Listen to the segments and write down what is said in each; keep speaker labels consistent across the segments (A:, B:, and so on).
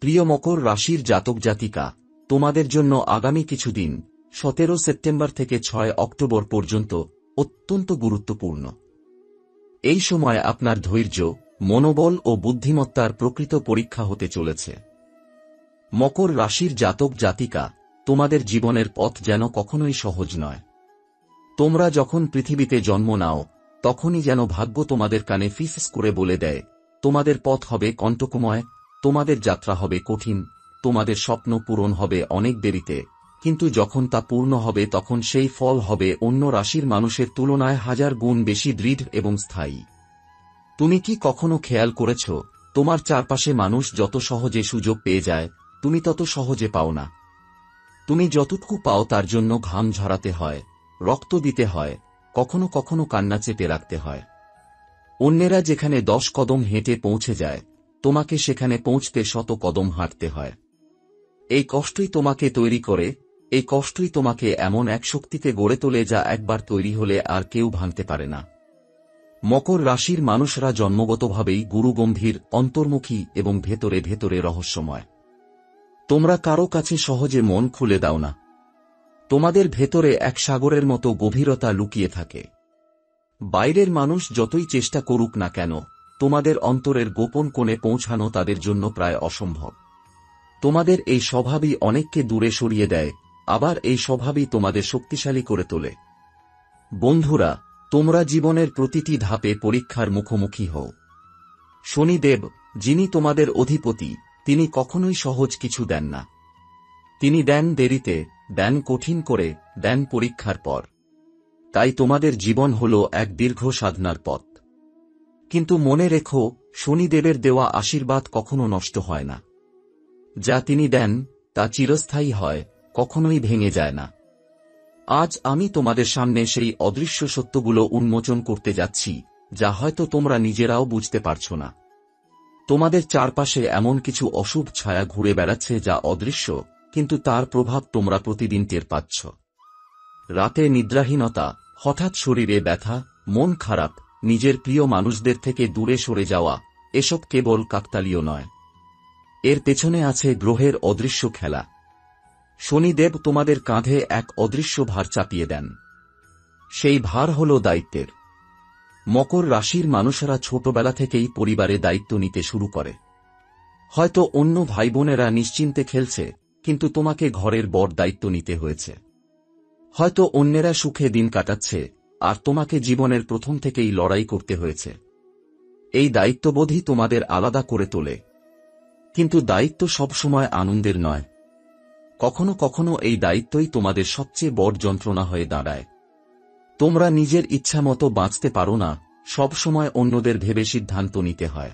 A: প্রিয় মকর রাশির জাতক জাতিকা, তোমাদের জন্য আগামী কিছুদিন 17 সেপ্টেম্বর থেকে 6 অক্টোবর পর্যন্ত অত্যন্ত গুরুত্বপূর্ণ। এই সময় আপনার ধৈর্য, মনোবল ও বুদ্ধিমত্তার প্রকৃত পরীক্ষা হতে চলেছে। মকর রাশির জাতক জাতিকা, তোমাদের জীবনের পথ যেন কখনোই সহজ নয়। তোমরা যখন পৃথিবীতে জন্ম নাও তখনই যেন ভাগ্য তোমাদের কানে ফিসফিস করে বলে দেয়, তোমাদের পথ হবে কণ্টকময়, তোমাদের যাত্রা হবে কঠিন, তোমাদের স্বপ্ন পূরণ হবে অনেক দেরিতে, কিন্তু যখন তা পূর্ণ হবে তখন সেই ফল হবে অন্য রাশির মানুষের তুলনায় 1000 গুণ বেশি দৃঢ় এবং স্থায়ী। তুমি কি কখনো খেয়াল করেছ, তোমার চারপাশে মানুষ যত সহজে সুযোগ পেয়ে যায়, তুমি তত সহজে পাও না। তুমি যতটুকু পাও তার জন্য ঘাম ঝরাতে হয়, রক্ত দিতে হয়, কখনো কখনো কান্না চেপে রাখতে হয়। অন্যেরা যেখানে 10 কদম হেঁটে পৌঁছে যায়, তোমাকে সেখানে পৌঁছতে 100 কদম হাঁটতে হয়। এই কষ্টই তোমাকে তৈরি করে, এই কষ্টই তোমাকে এমন এক শক্তিতে গড়ে তোলে যা একবার তৈরি হলে আর কেউ ভাঙতে পারে না। মকর রাশির মানুষরা জন্মগতভাবেই গুরুগম্ভীর, অন্তর্মুখী এবং ভেতরে ভেতরে রহস্যময়। তোমরা কারো কাছে সহজে মন খুলে দাও না। তোমাদের ভেতরে এক সাগরের মতো গভীরতা লুকিয়ে থাকে। বাইরের মানুষ যতই চেষ্টা করুক না কেন, তোমাদের অন্তরের গোপন কোণে পৌঁছানো তাদের জন্য প্রায় অসম্ভব। তোমাদের এই স্বভাবই অনেককে দূরে সরিয়ে দেয়, আবার এই স্বভাবই তোমাদের শক্তিশালী করে তোলে। বন্ধুরা, তোমরা জীবনের প্রতিটি ধাপে পরীক্ষার মুখোমুখি হও। শনিদেব, যিনি তোমাদের অধিপতি, তিনি কখনোই সহজ কিছু দেন না। তিনি দেন দেরিতে, দেন কঠিন করে, দেন পরীক্ষার পর। তাই তোমাদের জীবন হল এক দীর্ঘ সাধনার পথ। কিন্তু মনে রেখো, শনিদেবের দেওয়া আশীর্বাদ কখনো নষ্ট হয় না। যা তিনি দেন তা চিরস্থায়ী হয়, কখনোই ভেঙে যায় না। আজ আমি তোমাদের সামনে সেই অদৃশ্য সত্যগুলো উন্মোচন করতে যাচ্ছি, যা হয়তো তোমরা নিজেরাও বুঝতে পারছো না। তোমাদের চারপাশে এমন কিছু অশুভ ছায়া ঘুরে বেড়াচ্ছে যা অদৃশ্য, কিন্তু তার প্রভাব তোমরা প্রতিদিন টের পাচ্ছ। রাতে নিদ্রাহীনতা, হঠাৎ শরীরে ব্যথা, মন খারাপ, নিজের প্রিয় মানুষদের থেকে দূরে সরে যাওয়া, এসব কেবল কাকতালীয় নয়। এর পেছনে আছে গ্রহের অদৃশ্য খেলা। শনিদেব তোমাদের কাঁধে এক অদৃশ্য ভার চাপিয়ে দেন। সেই ভার হল দায়িত্বের। মকর রাশির মানুষেরা ছোটবেলা থেকেই পরিবারে দায়িত্ব নিতে শুরু করে। হয়তো অন্য ভাই বোনেরা নিশ্চিন্তে খেলছে, কিন্তু তোমাকে ঘরের বড় দায়িত্ব নিতে হয়েছে। হয়তো অন্যেরা সুখে দিন কাটাচ্ছে, আর তোমাকে জীবনের প্রথম থেকেই লড়াই করতে হয়েছে। এই দায়িত্ববোধই তোমাদের আলাদা করে তোলে। কিন্তু দায়িত্ব সবসময় আনন্দের নয়। কখনো কখনো এই দায়িত্বই তোমাদের সবচেয়ে বড় যন্ত্রণা হয়ে দাঁড়ায়। তোমরা নিজের ইচ্ছামতো বাঁচতে পারো না, সবসময় অন্যদের ভেবে সিদ্ধান্ত নিতে হয়।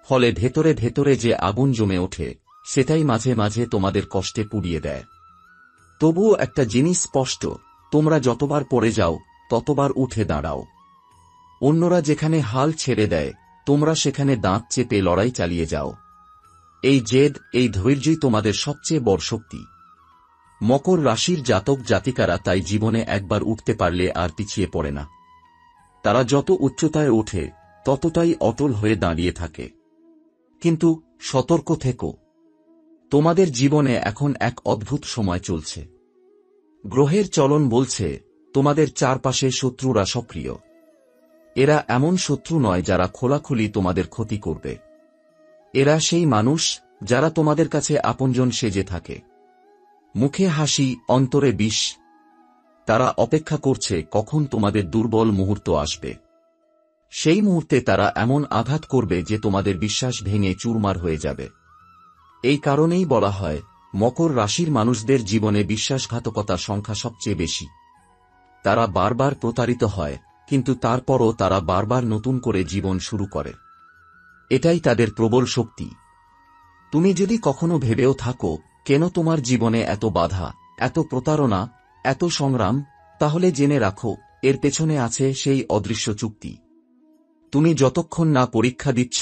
A: ফলে ভেতরে ভেতরে যে আগুন জমে ওঠে, সেটাই মাঝে মাঝে তোমাদের কষ্টে পুড়িয়ে দেয়। তবুও একটা জিনিস স্পষ্ট, তোমরা যতবার পড়ে যাও ততবার উঠে দাঁড়াও। অন্যরা যেখানে হাল ছেড়ে দেয়, তোমরা সেখানে দাঁত চেপে লড়াই চালিয়ে যাও। এই জেদ, এই ধৈর্যই তোমাদের সবচেয়ে বড় শক্তি। মকর রাশির জাতক জাতিকারা তাই জীবনে একবার উঠতে পারলে আর পিছিয়ে পড়ে না। তারা যত উচ্চতায় ওঠে ততটাই অটল হয়ে দাঁড়িয়ে থাকে। কিন্তু সতর্ক থেকো, তোমাদের জীবনে এখন এক অদ্ভুত সময় চলছে। গ্রহের চলন বলছে, তোমাদের চারপাশে শত্রুরা সক্রিয়। এরা এমন শত্রু নয় যারা খোলাখুলি তোমাদের ক্ষতি করবে। এরা সেই মানুষ যারা তোমাদের কাছে আপনজন সেজে থাকে। মুখে হাসি, অন্তরে বিষ। তারা অপেক্ষা করছে কখন তোমাদের দুর্বল মুহূর্ত আসবে। সেই মুহূর্তে তারা এমন আঘাত করবে যে তোমাদের বিশ্বাস ভেঙে চুরমার হয়ে যাবে। এই কারণেই বলা হয়, মকর রাশির মানুষদের জীবনে বিশ্বাসঘাতকতার সংখ্যা সবচেয়ে বেশি। তারা বারবার প্রতারিত হয়, কিন্তু তারপরও তারা বারবার নতুন করে জীবন শুরু করে। এটাই তাদের প্রবল শক্তি। তুমি যদি কখনো ভেবেও থাকো, কেন তোমার জীবনে এত বাধা, এত প্রতারণা, এত সংগ্রাম, তাহলে জেনে রাখো, এর পেছনে আছে সেই অদৃশ্য চুক্তি। তুমি যতক্ষণ না পরীক্ষা দিচ্ছ,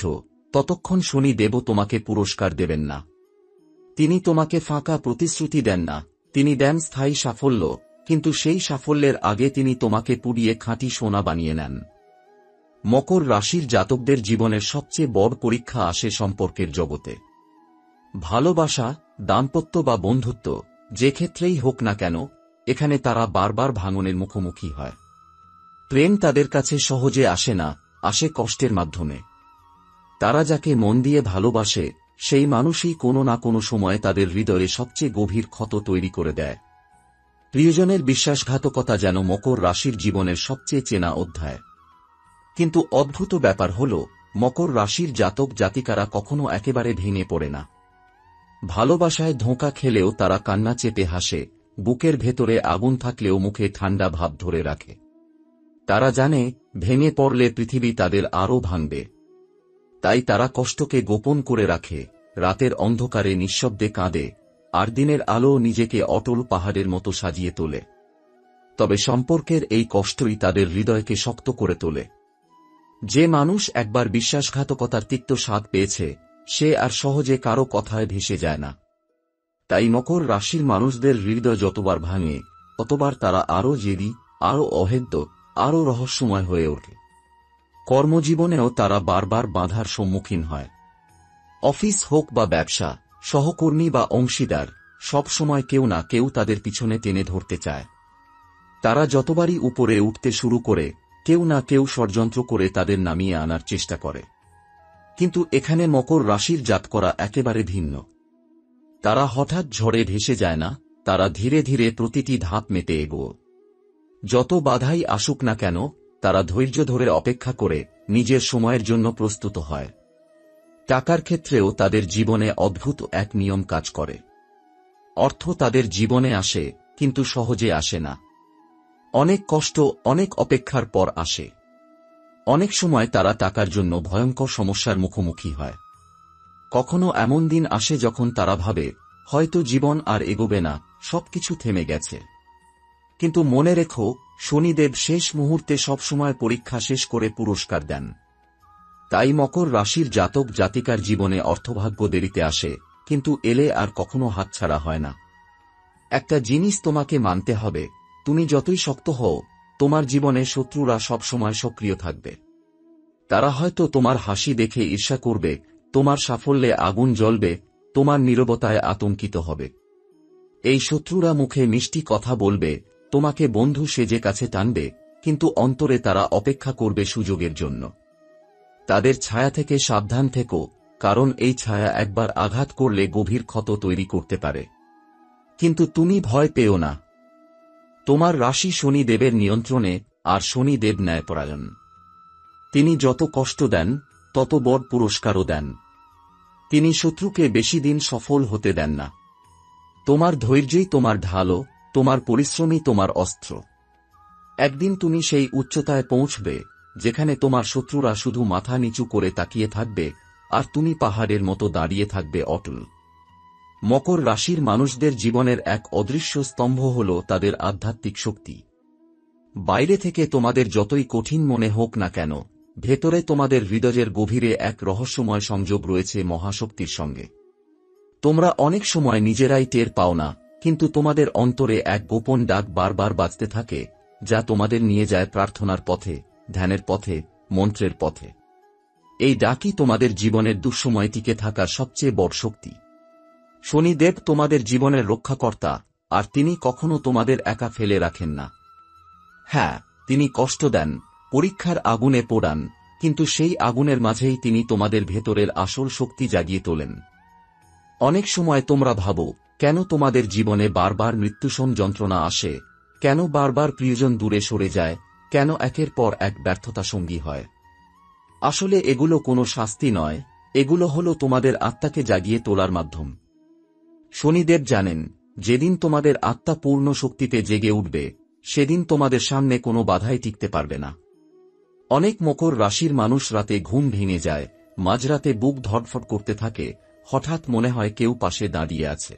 A: ততক্ষণ শনি দেব তোমাকে পুরস্কার দেবেন না। তিনি তোমাকে ফাঁকা প্রতিশ্রুতি দেন না, তিনি দেন স্থায়ী সাফল্য, কিন্তু সেই সাফল্যের আগে তিনি তোমাকে পুড়িয়ে খাঁটি সোনা বানিয়ে নেন। মকর রাশির জাতকদের জীবনের সবচেয়ে বড় পরীক্ষা আসে সম্পর্কের জগতে। ভালোবাসা, দাম্পত্য বা বন্ধুত্ব, যে ক্ষেত্রেই হোক না কেন, এখানে তারা বারবার ভাঙনের মুখোমুখি হয়। প্রেম তাদের কাছে সহজে আসে না, আসে কষ্টের মাধ্যমে। তারা যাকে মন দিয়ে ভালোবাসে, সেই মানুষই কোনো না কোনো সময় তাদের হৃদয়ে সবচেয়ে গভীর ক্ষত তৈরি করে দেয়। প্রিয়জনের বিশ্বাসঘাতকতা যেন মকর রাশির জীবনের সবচেয়ে চেনা অধ্যায়। কিন্তু অদ্ভুত ব্যাপার হল, মকর রাশির জাতক জাতিকারা কখনো একেবারে ভেঙে পড়ে না। ভালোবাসায় ধোঁকা খেলেও তারা কান্না চেপে হাসে, বুকের ভেতরে আগুন থাকলেও মুখে ঠান্ডা ভাব ধরে রাখে। তারা জানে, ভেঙে পড়লে পৃথিবী তাদের আরও ভাঙবে। তাই তারা কষ্টকে গোপন করে রাখে, রাতের অন্ধকারে নিঃশব্দে কাঁদে, আর দিনের আলো নিজেকে অটল পাহাড়ের মতো সাজিয়ে তোলে। তবে সম্পর্কের এই কষ্টই তাদের হৃদয়কে শক্ত করে তোলে। যে মানুষ একবার বিশ্বাসঘাতকতার তিক্ত স্বাদ পেয়েছে, সে আর সহজে কারো কথায় ভেসে যায় না। তাই মকর রাশির মানুষদের হৃদয় যতবার ভাঙে, ততবার তারা আরও জেদি, আরও অহেদ্য, আরও রহস্যময় হয়ে ওঠে। কর্মজীবনেও তারা বারবার বাধার সম্মুখীন হয়। অফিস হোক বা ব্যবসা, সহকর্মী বা অংশীদার, সব সময় কেউ না কেউ তাদের পিছনে টেনে ধরতে চায়। তারা যতবারই উপরে উঠতে শুরু করে, কেউ না কেউ ষড়যন্ত্র করে তাদের নামিয়ে আনার চেষ্টা করে। কিন্তু এখানে মকর রাশির জাতকরা একেবারে ভিন্ন। তারা হঠাৎ ঝড়ে ভেসে যায় না, তারা ধীরে ধীরে প্রতিটি ধাপ মেটে এগোয়। যত বাধাই আসুক না কেন, তারা ধৈর্য ধরে অপেক্ষা করে নিজের সময়ের জন্য প্রস্তুত হয়। টাকার ক্ষেত্রেও তাদের জীবনে অদ্ভুত এক নিয়ম কাজ করে। অর্থ তাদের জীবনে আসে, কিন্তু সহজে আসে না। অনেক কষ্ট, অনেক অপেক্ষার পর আসে। অনেক সময় তারা টাকার জন্য ভয়ঙ্কর সমস্যার মুখোমুখি হয়। কখনো এমন দিন আসে যখন তারা ভাবে, হয়তো জীবন আর এগোবে না, সবকিছু থেমে গেছে। কিন্তু মনে রেখো, শনিদেব শেষ মুহূর্তে সবসময় পরীক্ষা শেষ করে পুরস্কার দেন। তাই মকর রাশির জাতক জাতিকার জীবনে অর্থভাগ্য দেরিতে আসে, কিন্তু এলে আর কখনো হাতছাড়া হয় না। একটা জিনিস তোমাকে মানতে হবে, তুমি যতই শক্ত হও, তোমার জীবনে শত্রুরা সবসময় সক্রিয় থাকবে। তারা হয়তো তোমার হাসি দেখে ঈর্ষা করবে, তোমার সাফল্যে আগুন জ্বলবে, তোমার নীরবতায় আতঙ্কিত হবে। এই শত্রুরা মুখে মিষ্টি কথা বলবে, তোমাকে বন্ধু সেজে কাছে টানবে, কিন্তু অন্তরে তারা অপেক্ষা করবে সুযোগের জন্য। তাদের ছায়া থেকে সাবধান থেকো, কারণ এই ছায়া একবার আঘাত করলে গভীর ক্ষত তৈরি করতে পারে। কিন্তু তুমি ভয় পেও না। তোমার রাশি শনি দেবের নিয়ন্ত্রণে, আর শনি দেব ন্যায়পরায়ণ। তিনি যত কষ্ট দেন, তত বড় পুরস্কারও দেন। তিনি শত্রুকে বেশি দিন সফল হতে দেন না। তোমার ধৈর্যই তোমার ঢালও, তোমার পরিশ্রমই তোমার অস্ত্র। একদিন তুমি সেই উচ্চতায় পৌঁছবে, যেখানে তোমার শত্রুরা শুধু মাথা নিচু করে তাকিয়ে থাকবে, আর তুমি পাহাড়ের মতো দাঁড়িয়ে থাকবে অটল। মকর রাশির মানুষদের জীবনের এক অদৃশ্য স্তম্ভ হল তাদের আধ্যাত্মিক শক্তি। বাইরে থেকে তোমাদের যতই কঠিন মনে হোক না কেন, ভেতরে তোমাদের হৃদয়ের গভীরে এক রহস্যময় সংযোগ রয়েছে মহাশক্তির সঙ্গে। তোমরা অনেক সময় নিজেরাই টের পাও না, কিন্তু তোমাদের অন্তরে এক গোপন ডাক বারবার বাজতে থাকে, যা তোমাদের নিয়ে যায় প্রার্থনার পথে, ধ্যানের পথে, মন্ত্রের পথে। এই ডাকই তোমাদের জীবনের দুঃসময় টিকে থাকার সবচেয়ে বড় শক্তি। শনিদেব তোমাদের জীবনের রক্ষাকর্তা, আর তিনি কখনো তোমাদের একা ফেলে রাখেন না। হ্যাঁ, তিনি কষ্ট দেন, পরীক্ষার আগুনে পোড়ান, কিন্তু সেই আগুনের মাঝেই তিনি তোমাদের ভেতরের আসল শক্তি জাগিয়ে তোলেন। অনেক সময় তোমরা ভাবো, কেন তোমাদের জীবনে বারবার মৃত্যুসম যন্ত্রণা আসে, কেন বারবার প্রিয়জন দূরে সরে যায়, কেন একের পর এক ব্যর্থতা সঙ্গী হয়। আসলে এগুলো কোনো শাস্তি নয়, এগুলো হলো তোমাদের আত্মাকে জাগিয়ে তোলার মাধ্যম। শনিদেব জানেন, যেদিন তোমাদের আত্মা পূর্ণ শক্তিতে জেগে উঠবে, সেদিন তোমাদের সামনে কোনো বাধাই টিকতে পারবে না। অনেক মকর রাশির মানুষ রাতে ঘুম ভেঙে যায়, মাঝরাতে বুক ধড়ফড় করতে থাকে, হঠাৎ মনে হয় কেউ পাশে দাঁড়িয়ে আছে।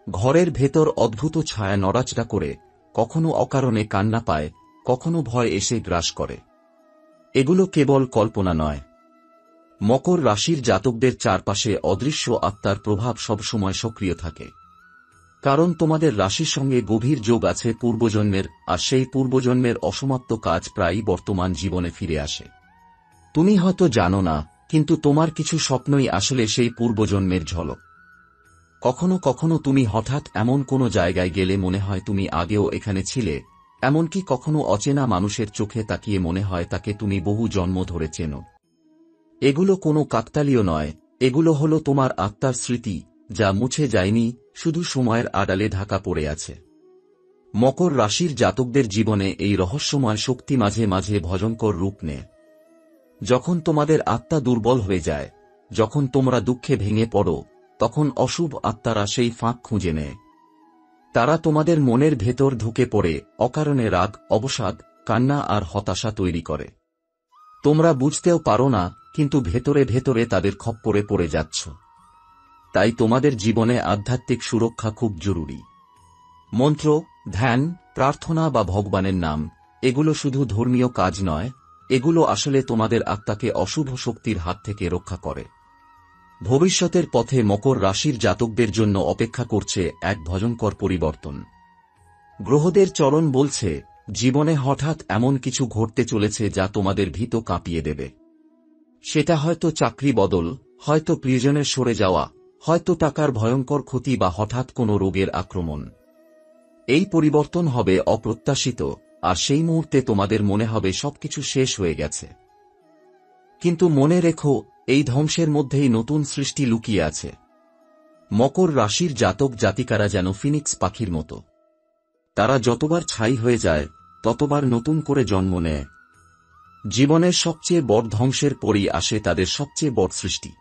A: ঘরের ভেতর অদ্ভুত ছায়া নড়াচড়া করে, কখনো অকারণে কান্না পায়, কখনো ভয় এসে গ্রাস করে। এগুলো কেবল কল্পনা নয়। মকর রাশির জাতকদের চারপাশে অদৃশ্য আত্মার প্রভাব সবসময় সক্রিয় থাকে। কারণ তোমাদের রাশির সঙ্গে গভীর যোগ আছে পূর্বজন্মের, আর সেই পূর্বজন্মের অসমাপ্ত কাজ প্রায়ই বর্তমান জীবনে ফিরে আসে। তুমি হয়তো জানো না, কিন্তু তোমার কিছু স্বপ্নই আসলে সেই পূর্বজন্মের ঝলক। কখনো কখনো তুমি হঠাৎ এমন কোনো জায়গায় গেলে মনে হয় তুমি আগেও এখানে ছিলে, এমনকি কখনো অচেনা মানুষের চোখে তাকিয়ে মনে হয় তাকে তুমি বহু জন্ম ধরে চেনো। এগুলো কোনো কাকতালীয় নয়, এগুলো হলো তোমার আত্মার স্মৃতি, যা মুছে যায়নি, শুধু সময়ের আড়ালে ঢাকা পড়ে আছে। মকর রাশির জাতকদের জীবনে এই রহস্যময় শক্তি মাঝে মাঝে ভয়ঙ্কর রূপ নেয়। যখন তোমাদের আত্মা দুর্বল হয়ে যায়, যখন তোমরা দুঃখে ভেঙে পড়ো, তখন অশুভ আত্মারা সেই ফাঁক খুঁজে নেয়। তারা তোমাদের মনের ভেতর ঢুকে পড়ে অকারণে রাগ, অবসাদ, কান্না আর হতাশা তৈরি করে। তোমরা বুঝতেও পারো না, কিন্তু ভেতরে ভেতরে তাদের খপ্পরে পড়ে যাচ্ছ। তাই তোমাদের জীবনে আধ্যাত্মিক সুরক্ষা খুব জরুরি। মন্ত্র, ধ্যান, প্রার্থনা বা ভগবানের নাম, এগুলো শুধু ধর্মীয় কাজ নয়, এগুলো আসলে তোমাদের আত্মাকে অশুভ শক্তির হাত থেকে রক্ষা করে। ভবিষ্যতের পথে মকর রাশির জাতকদের জন্য অপেক্ষা করছে এক ভয়ঙ্কর পরিবর্তন। গ্রহদের চরণ বলছে, জীবনে হঠাৎ এমন কিছু ঘটতে চলেছে যা তোমাদের ভীত কাঁপিয়ে দেবে। সেটা হয়তো চাকরি বদল, হয়তো প্রিয়জনের সরে যাওয়া, হয়তো টাকার ভয়ঙ্কর ক্ষতি বা হঠাৎ কোনো রোগের আক্রমণ। এই পরিবর্তন হবে অপ্রত্যাশিত, আর সেই মুহূর্তে তোমাদের মনে হবে সবকিছু শেষ হয়ে গেছে। কিন্তু মনে রেখো, এই ধ্বংসের মধ্যেই নতুন সৃষ্টি লুকিয়ে আছে। মকর রাশির জাতক জাতিকারা যেন ফিনিক্স পাখির মতো। তারা যতবার ছাই হয়ে যায়, ততবার নতুন করে জন্ম নেয়। জীবনের সবচেয়ে বড় ধ্বংসের পরই আসে তাদের সবচেয়ে বড় সৃষ্টি।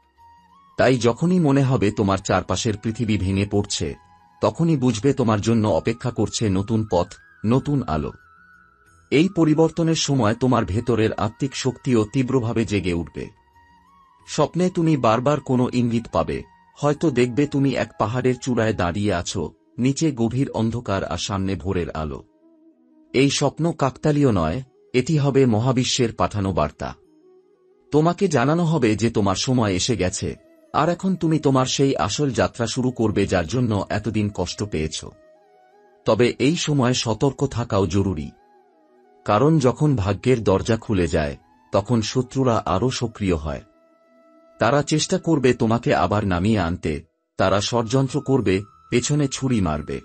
A: তাই যখনই মনে হবে তোমার চারপাশের পৃথিবী ভেঙে পড়ছে, তখনই বুঝবে তোমার জন্য অপেক্ষা করছে নতুন পথ, নতুন আলো। এই পরিবর্তনের সময় তোমার ভেতরের আত্মিক শক্তিও তীব্রভাবে জেগে উঠবে। স্বপ্নে তুমি বারবার কোনো ইঙ্গিত পাবে, হয়তো দেখবে তুমি এক পাহাড়ের চূড়ায় দাঁড়িয়ে আছো, নিচে গভীর অন্ধকার আর সামনে ভোরের আলো। এই স্বপ্ন কাকতালীয় নয়, এটি হবে মহাবিশ্বের পাঠানো বার্তা। তোমাকে জানানো হবে যে তোমার সময় এসে গেছে, আর এখন তুমি তোমার সেই আসল যাত্রা শুরু করবে যার জন্য এতদিন কষ্ট পেয়েছ। তবে এই সময় সতর্ক থাকাও জরুরি, কারণ যখন ভাগ্যের দরজা খুলে যায়, তখন শত্রুরা আরও সক্রিয় হয়। তারা চেষ্টা করবে তোমাকে আবার নামিয়ে আনতে, তারা ষড়যন্ত্র করবে, পেছনে ছুরি মারবে।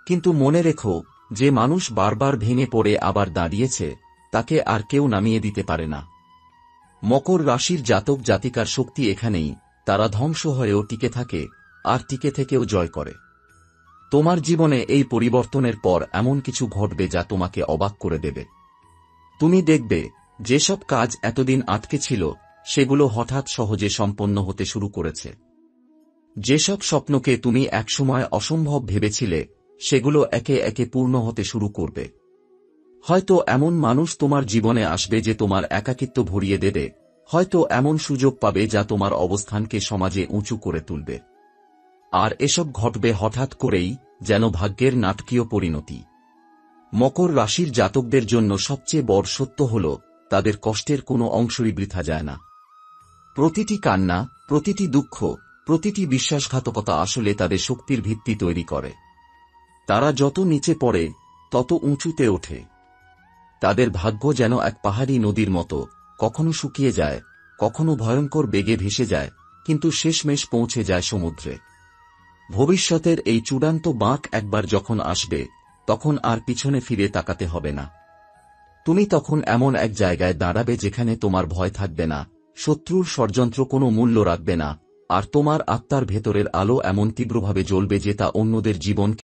A: কিন্তু মনে রেখো, যে মানুষ বারবার ভেঙে পড়ে আবার দাঁড়িয়েছে, তাকে আর কেউ নামিয়ে দিতে পারে না। মকর রাশির জাতক জাতিকার শক্তি এখানেই, তারা ধ্বংস হয়েও টিকে থাকে, আর টিকে থেকেও জয় করে। তোমার জীবনে এই পরিবর্তনের পর এমন কিছু ঘটবে যা তোমাকে অবাক করে দেবে। তুমি দেখবে, যেসব কাজ এতদিন আটকে ছিল, সেগুলো হঠাৎ সহজে সম্পন্ন হতে শুরু করেছে। যেসব স্বপ্নকে তুমি একসময় অসম্ভব ভেবেছিলে, সেগুলো একে একে পূর্ণ হতে শুরু করবে। হয়তো এমন মানুষ তোমার জীবনে আসবে যে তোমার একাকিত্ব ভরিয়ে দেবে, হয়তো এমন সুযোগ পাবে যা তোমার অবস্থানকে সমাজে উঁচু করে তুলবে। আর এসব ঘটবে হঠাৎ করেই, যেন ভাগ্যের নাটকীয় পরিণতি। মকর রাশির জাতকদের জন্য সবচেয়ে বড় সত্য হল, তাদের কষ্টের কোনো অংশই বৃথা যায় না। প্রতিটি কান্না, প্রতিটি দুঃখ, প্রতিটি বিশ্বাসঘাতকতা আসলে তাদের শক্তির ভিত্তি তৈরি করে। তারা যত নিচে পড়ে, তত উঁচুতে ওঠে। তাদের ভাগ্য যেন এক পাহাড়ি নদীর মতো, কখনো শুকিয়ে যায়, কখনো ভয়ঙ্কর বেগে ভেসে যায়, কিন্তু শেষমেশ পৌঁছে যায় সমুদ্রে। ভবিষ্যতের এই চূড়ান্ত বাঁক একবার যখন আসবে, তখন আর পিছনে ফিরে তাকাতে হবে না। তুমি তখন এমন এক জায়গায় দাঁড়াবে যেখানে তোমার ভয় থাকবে না, শত্রুর ষড়যন্ত্র কোনো মূল্য রাখবে না, আর তোমার আত্মার ভেতরের আলো এমন তীব্রভাবে জ্বলবে যে তা অন্যদের জীবন